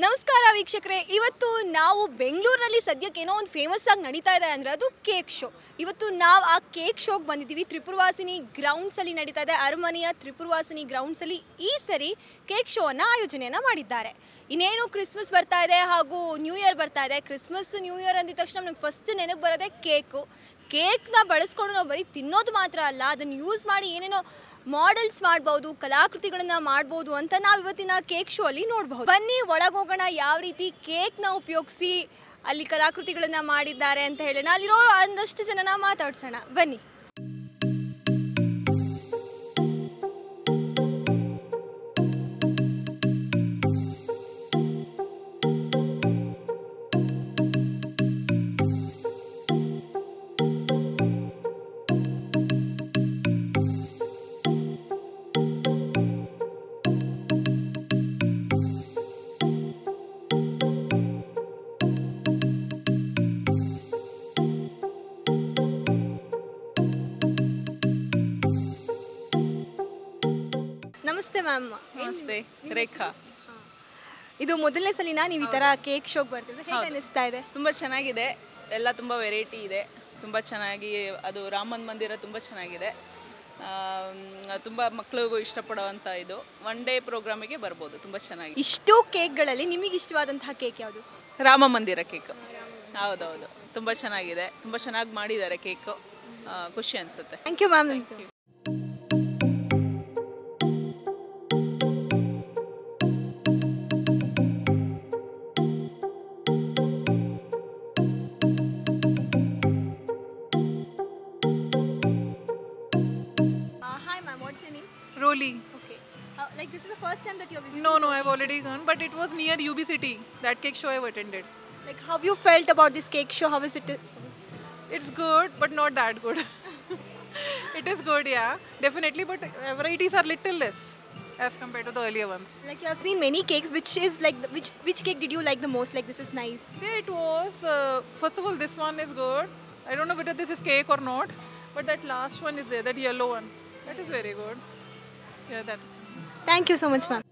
ನಮಸ್ಕಾರ ವೀಕ್ಷಕರೇ, ಇವತ್ತು ನಾವು ಬೆಂಗಳೂರಿನಲ್ಲಿ ಸದ್ಯಕ್ಕೆ ಏನೋ ಒಂದು ಫೇಮಸ್ ಆಗಿ ನಡೀತಾ ಇದೆ ಅಂದರೆ ಅದು ಕೇಕ್ ಶೋ. ಇವತ್ತು ನಾವು ಆ ಕೇಕ್ ಶೋಗೆ ಬಂದಿದ್ದೀವಿ. ತ್ರಿಪುರವಾಸಿನಿ ಗ್ರೌಂಡ್ಸಲ್ಲಿ ನಡೀತಾ ಇದೆ. ಅರಮನೆಯ ತ್ರಿಪುರವಾಸಿನಿ ಗ್ರೌಂಡ್ಸಲ್ಲಿ ಈ ಸರಿ ಕೇಕ್ ಶೋವನ್ನು ಆಯೋಜನೆಯನ್ನು ಮಾಡಿದ್ದಾರೆ. ಇನ್ನೇನು ಕ್ರಿಸ್ಮಸ್ ಬರ್ತಾ ಇದೆ ಹಾಗೂ ನ್ಯೂ ಇಯರ್ ಬರ್ತಾ ಇದೆ. ಕ್ರಿಸ್ಮಸ್ ನ್ಯೂ ಇಯರ್ ಅಂದಿದ ತಕ್ಷಣ ನಮ್ಗೆ ಫಸ್ಟ್ ನೆನಪು ಬರೋದೇ ಕೇಕ್ನ ಬಳಸ್ಕೊಂಡು ನಾವು ಬರೀ ತಿನ್ನೋದು ಮಾತ್ರ ಅಲ್ಲ, ಅದನ್ನು ಯೂಸ್ ಮಾಡಿ ಏನೇನೋ ಮಾಡೆಲ್ಸ್ ಮಾಡ್ಬೋದು, ಕಲಾಕೃತಿಗಳನ್ನು ಮಾಡ್ಬೋದು ಅಂತ ನಾವು ಇವತ್ತಿನ ಕೇಕ್ ಶೋ ಅಲ್ಲಿ ನೋಡಬಹುದು. ಬನ್ನಿ ಒಳಗೋಗೋಣ, ಯಾವ ರೀತಿ ಕೇಕ್ನ ಉಪಯೋಗಿಸಿ ಅಲ್ಲಿ ಕಲಾಕೃತಿಗಳನ್ನು ಮಾಡಿದ್ದಾರೆ ಅಂತ ಹೇಳೋಣ. ಅಲ್ಲಿರೋ ಒಂದಷ್ಟು ಜನನ ಮಾತಾಡ್ಸೋಣ ಬನ್ನಿ. ನಮಸ್ತೆ ಮ್ಯಾಮ್. ನಮಸ್ತೆ, ರೇಖಾ. ಇದು ಮೊದಲನೇ ಸಲಿನಾ ನೀವು ಈ ಥರ ಕೇಕ್ ಶೋಗೆ ಬರ್ತಿದ್ರೆ? ಹೇಗೆ ಅನಿಸ್ತಾ ಇದೆ? ತುಂಬ ಚೆನ್ನಾಗಿದೆ, ಎಲ್ಲ ತುಂಬ ವೆರೈಟಿ ಇದೆ, ತುಂಬ ಚೆನ್ನಾಗಿ. ಅದು ರಾಮನ ಮಂದಿರ ತುಂಬ ಚೆನ್ನಾಗಿದೆ, ತುಂಬ ಮಕ್ಕಳಿಗೂ ಇಷ್ಟಪಡೋವಂಥ ಇದು. ಒನ್ ಡೇ ಪ್ರೋಗ್ರಾಮಿಗೆ ಬರ್ಬೋದು, ತುಂಬ ಚೆನ್ನಾಗಿ. ಇಷ್ಟು ಕೇಕ್ಗಳಲ್ಲಿ ನಿಮಗೆ ಇಷ್ಟವಾದಂತಹ ಕೇಕ್ ಯಾವುದು? ರಾಮ ಮಂದಿರ ಕೇಕ್. ಹೌದೌದು, ತುಂಬ ಚೆನ್ನಾಗಿದೆ, ತುಂಬ ಚೆನ್ನಾಗಿ ಮಾಡಿದ್ದಾರೆ ಕೇಕು, ಖುಷಿ ಅನಿಸುತ್ತೆ. Thank you ma'am. Roli. Okay. Like this is the first time that you're visiting? No, I've already gone, but it was near UB City, that cake show I've attended. Like how you felt about this cake show? How is it? It's good, but not that good. It is good, yeah, definitely, but varieties are little less as compared to the earlier ones. Like you have seen many cakes, which is like which cake did you like the most? Like this is nice. Yeah, it was, first of all, this one is good. I don't know whether this is cake or not, but that last one is there, that yellow one. That is very good. Yeah, that is. Thank you so much, ma'am.